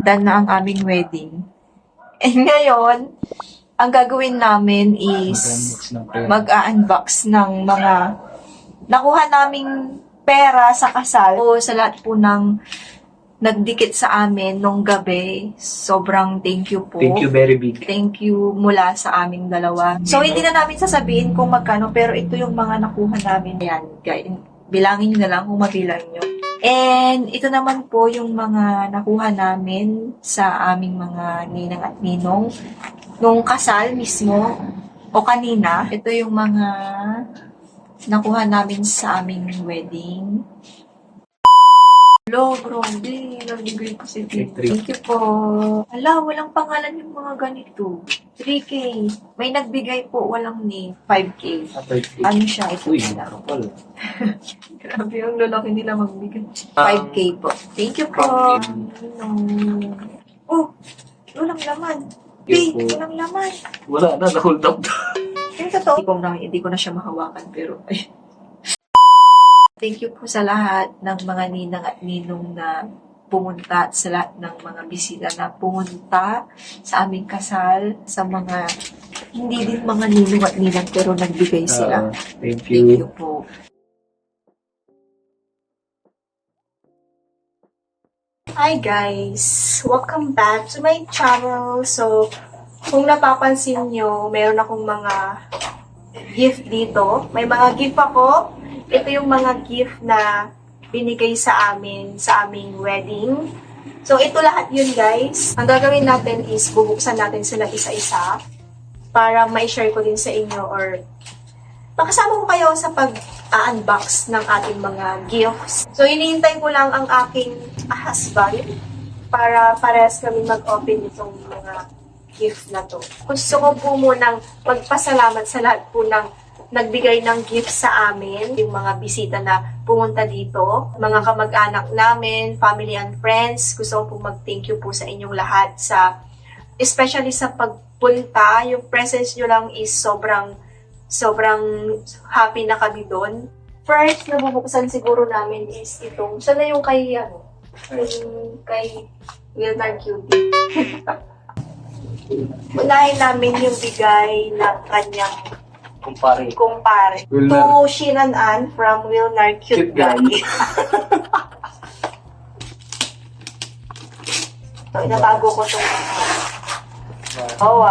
done na ang aming wedding. And ngayon, ang gagawin namin is mag-unbox ng mga nakuha naming pera sa kasal o sa lahat po ng nagdikit sa amin nung gabi. Sobrang thank you po. Thank you very big. Thank you mula sa aming dalawa. So, hindi na namin sasabihin kung magkano, pero ito yung mga nakuha namin. Ayan, guys. Bilangin nyo na lang kung mabilang nyo. And ito naman po yung mga nakuha namin sa aming mga ninang at ninong nung kasal mismo o kanina. Ito yung mga nakuha namin sa aming wedding. Hello, grabe. Nabigay ko si Tito. Thank you po. Ala, walang pangalan yung mga ganito. 3K. May nagbigay po, walang name. 5K. Ano siya? Ito Uy, na. nakapal. Grabe yung lalaki nila magbigay. 5K po. Thank you po. Oh, walang laman. Hey, walang laman. Wala na, na-hold up. Yung totoo, hindi ko na siya mahawakan, pero ay. Thank you po sa lahat ng mga ninang at ninong na pumunta, sa lahat ng mga bisita na pumunta sa aming kasal, sa mga hindi din mga ninong at ninang pero nagbigay sila. Thank Thank you. you po. Hi guys! Welcome back to my channel. So, kung napapansin nyo, meron akong mga gift dito. May mga gift ako. Ito yung mga gift na binigay sa amin sa aming wedding. So, ito lahat yun, guys. Ang gagawin natin is bubuksan natin sila isa-isa para ma-share ko din sa inyo or makasama ko kayo sa pag-unbox ng ating mga gifts. So, hinihintay ko lang ang aking husband para parehas kami mag-open itong mga gift na to. Gusto ko po munang magpasalamat sa lahat po ng nagbigay ng gift sa amin, yung mga bisita na pumunta dito, mga kamag-anak namin, family and friends. Gusto ko po mag-thank you po sa inyong lahat especially sa pagpunta. Yung presence nyo lang is sobrang happy na kami doon. First na bubuksan siguro namin is itong, sana yung kay, yung kay Wilnar Cutie. Unahin namin yung bigay ng kanyang kumpare. To Shinan Ann from Wilnar Cute Guy. So, inatago ko itong oh,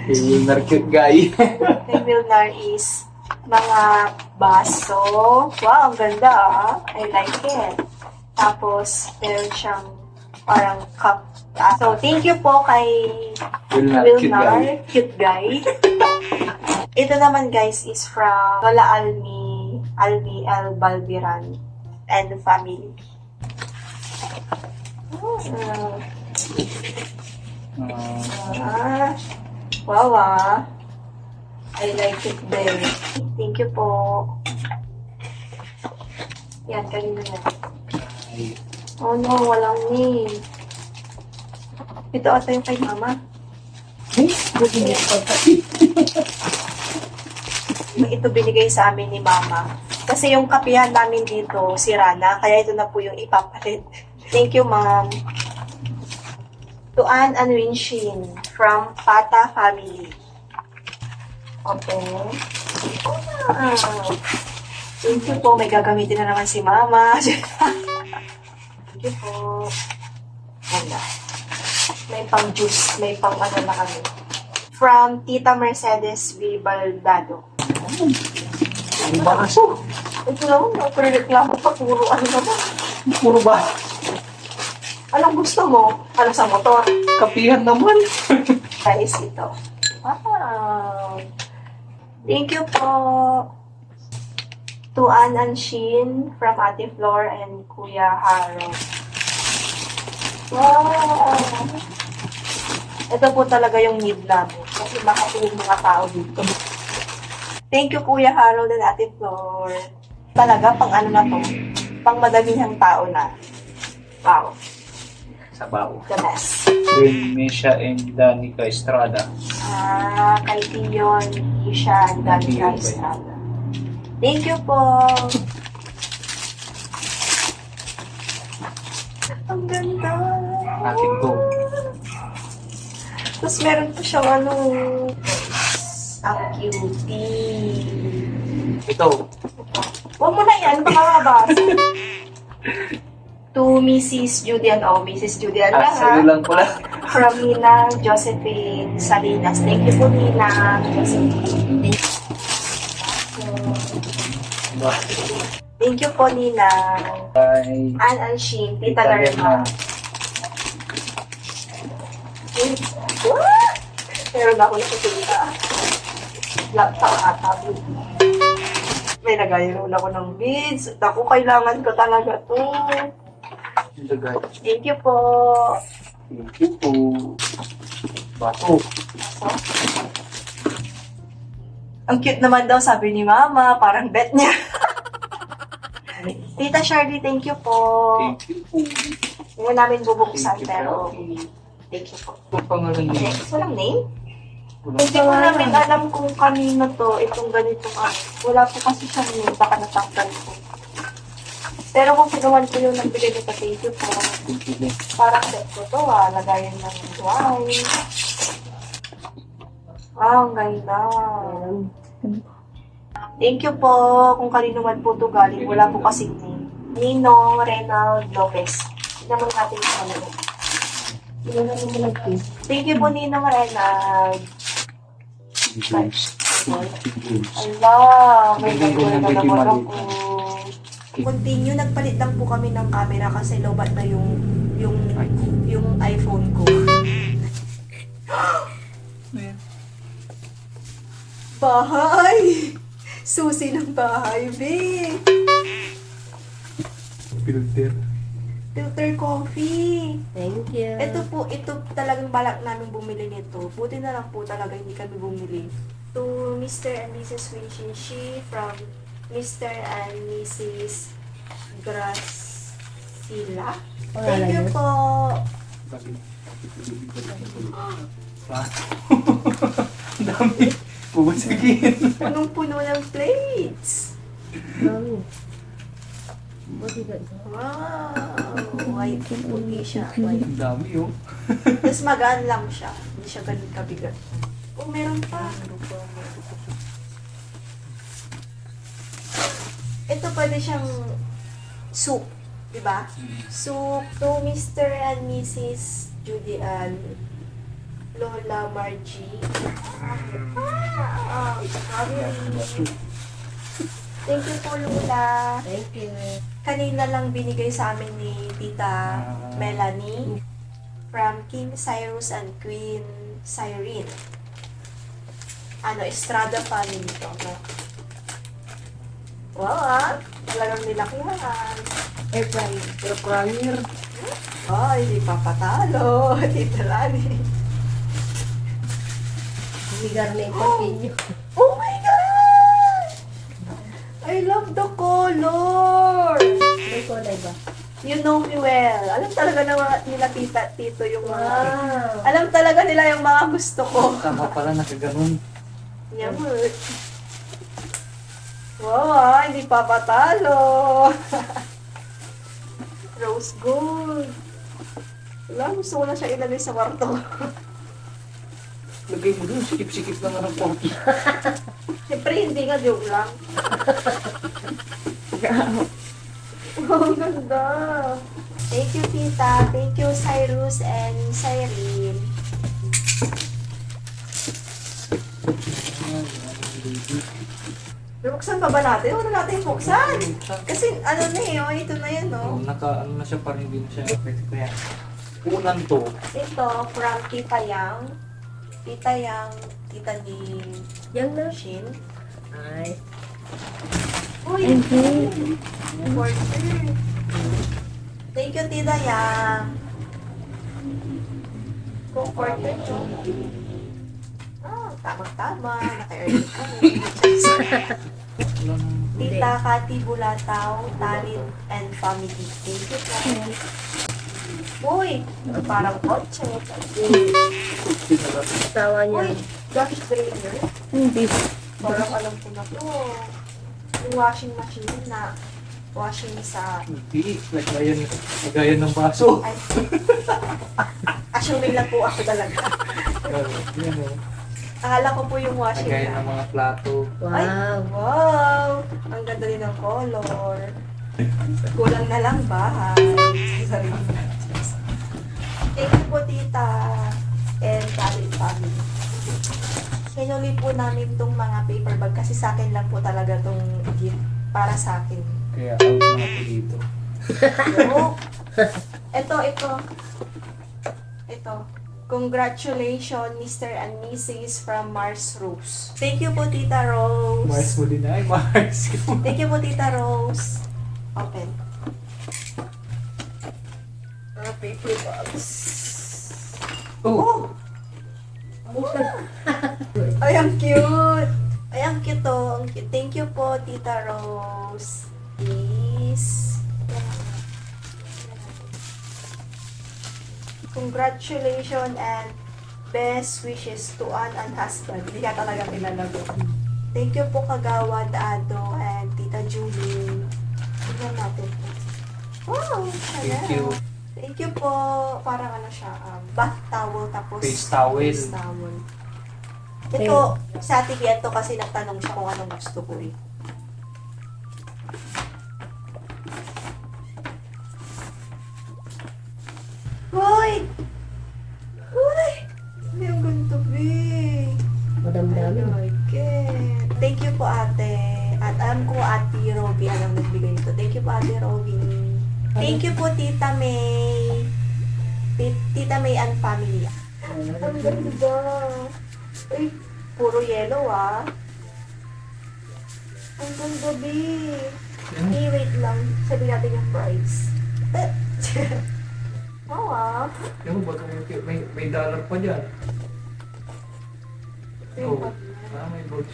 Wilnar Cute Guy. Kay Wilnar is mga baso. Wow, ang ganda I like it. Tapos, meron siyang parang cup. So, thank you po kay Wilnar Cute Guy. Ito naman guys is from Lola Almi L. Balbiran and the family. Wow I like it din. Thank you po. Yan, kanina na. Oh no, walang name. Ito ata yung kay mama. Ito binigay sa amin ni mama. Kasi yung kapihan namin dito, sira na. Kaya ito na po yung ipapalit. Thank you, ma'am. To Ann and Winshin from Pata family. Okay. Thank you po. May gagamitin na naman si mama. Thank you po. Wala. May pang juice. May pang ano na kami. From Tita Mercedes V. Baldado. Ang baso. Ito lang, reklamo pa, puro ano naman. Puro ba? Anong gusto mo? Ano sa motor? Kapihan naman. Guys, ito. Wow! Thank you po. To Ann and Shin from Ate Flor and Kuya Haro. Wow! Ito po talaga yung need namin. Kasi makatulong mga tao dito. Thank you, Kuya Harold and Ate Flor. Talaga, pang ano na to? Pang madamihang tao na. Wow. Sabaw. The best. Then, Misha and Danica Estrada. Kay Tion, Isha, and Danica Estrada. Thank you po. Ang ganda. Akin ko. Tapos meron pa siyang ano, ang cutie. Ito. Huwag mo na yan, baka mabasa. To Mrs. Judian. Oh, Mrs. Judian lang Sa'yo ha. lang pala. From Nina Josephine Salinas. Thank you po, Nina Josephine. Thank you po, Nina. Bye. Ann Anshin, Tita Lerma. Meron ako nakikita. Laptop ata. May nagayroon ako ng beads. Ako, kailangan ko talaga to. Ito guys. Thank you po. Thank you po. Bato. Ang cute naman daw, sabi ni Mama. Parang bet niya. Tita Shirley, thank you po. Thank you po. Hindi namin bubuksan, Thank you, pero Poppy. thank you po. Ang pangalan niya. Walang name? Wala. Hindi ko namin alam kung kanino to, itong ganitong ano. Wala po kasi siyang name, baka natanggal ko. Pero kung kinuhan ko yung nagbigay nito, thank you po. Thank you din. Parang set ko to lagayan ng wine. Wow, ang ganda. Thank you po kung kanino man po to galing. Wala po kasing name. Ninong Reynald Lopez. Tignan mo natin yung kanino. Thank you po, Ninong Reynald. James. Allah, may Tingnan ko gagawin ng na baby naman maliit. ako. Continue, nagpalit lang po kami ng camera kasi lobat na yung iPhone ko. Bahay! Susi ng bahay, be! Filter. Filter coffee. Thank you. Ito talagang balak namin bumili nito. Buti na lang po talaga hindi kami bumili. To Mr. and Mrs. Winshinshi from Mr. and Mrs. Gracila. Thank you po. Ang dami. Pubusagin. Punong-puno ng plates. Mami. What is that? Wow. White puti siya. White. Ang dami oh. Tapos magaan lang siya. Hindi siya ganun kabigat. Oh, meron pa. Ito pwede siyang soup. Diba? Soup to Mr. and Mrs. Judy Ann. Lola Margie. Thank you po, Lola. Thank you. Kanina lang binigay sa amin ni Tita Melanie from King Cyrus and Queen Cyrene. Estrada family to. No? Wow, talagang nilakihan. Air fryer. Air fryer. Oh, hindi pa patalo. Tita Lani. Bigar na ipapinyo. Oh my God! I love the color! May kulay ba? You know me well. Alam talaga na nila tito yung mga... Wow. Alam talaga nila yung mga gusto ko. Tama pala nakaganon. Yamut. Wow, hindi pa patalo. Rose gold. Wala, gusto ko na siya ilagay sa kwarto. Lagay mo dun, sikip-sikip lang ng pogi. Siyempre, hindi nga joke lang. Oh, ang ganda. Thank you, Tita. Thank you, Cyrus and Cyrene. Buksan pa ba natin? Wala natin buksan. Kasi ano na eh, oh, ito na yan, oh. Ano na siya parang hindi na siya. Pwede ko yan. Unan to. Ito, from Tita Yang. Tita Yang, tita ni Yang na. Shin. Ay. Uy! Quarter. Thank you, Tita Yang. Kung quarter to. Tamang-tama. Naka-early kami. Tita Kati Bulataw, Talin and Family. Thank you po. Uy! Parang kotse. Tawa niya. Uy! Gosh, drainer. Hindi. Parang alam ko na to. Yung washing machine na washing sa... Hindi, lagayan ng baso. Ay, assuming lang po ako talaga. Yan o. Akala ko po yung washing Lagayan ng na. mga plato. Ay, Wow. wow! Ang ganda rin ng color. Kulang na lang bahay. Sorry. Thank you po, tita. And family. Hinuli po namin tong mga paper bag kasi sa akin lang po talaga tong gift para sa akin. Kaya out na ako dito. Oh. Ito. Congratulations, Mr. and Mrs. from Mars Rose. Thank you po, Tita Rose. Mars mo din ay, Mars. Thank you po, Tita Rose. Open. Paper bags. Oh! Ay, ang cute! Ay, ang cute to. Ang cute. Thank you po, Tita Rose. Please. Congratulations and best wishes to Ann and husband. Hindi ka talaga pinalago. Thank you po, Kagawad Ado and Tita Julie. Tignan natin po. Wow! Thank you. Thank you po. Parang ano siya, bath towel tapos Face towel. face towel. Ito, sa Ate Bian to kasi nagtanong siya kung anong gusto ko eh. Hoy! Hoy! Hindi ang ganito, be. Madamdamin. Okay. Thank you po, ate. At alam ko, Ate Robby ang nagbigay nito. Thank you po, Ate Robby. Thank you po, Tita May. Tita May and family. Ang ganda. Uy, puro yellow ah. Ang ganda, be. Hey, wait lang. Sabi natin yung price. Oo ah. Yung ba ito? May dollar pa dyan. Oh. May box.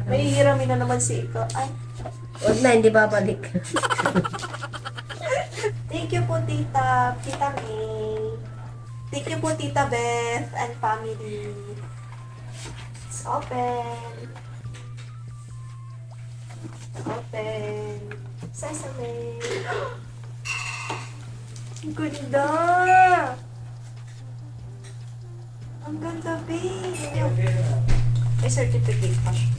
May hiramin na naman si Ika. Ay. Huwag na, hindi babalik. Thank you po, Tita. Tita May. Thank you po, Tita Beth and family. It's open. Open. Sesame. Ang ganda! Ang ganda, babe! May certificate pa siya.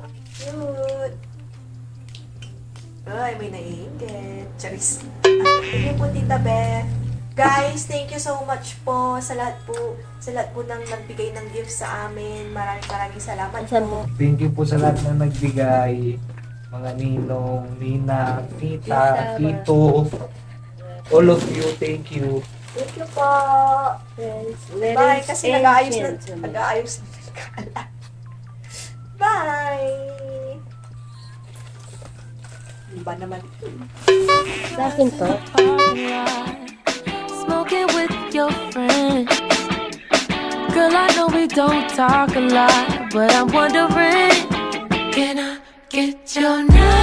Ang cute! Ay, may naiingit. Charis. Thank you po, Tita Beth. Guys, thank you so much po sa lahat po ng nagbigay ng gifts sa amin. Maraming salamat po. Thank you po sa lahat na nagbigay. Mga ninong, nina, tita, tito. All of you, thank you. Thank you po. Very Bye. Kasi nag-aayos ancient. na kala. Bye. Iba naman. Sa akin to. Smoking with your friends. Girl, I know we don't talk a lot, but I'm wondering, can I get your number?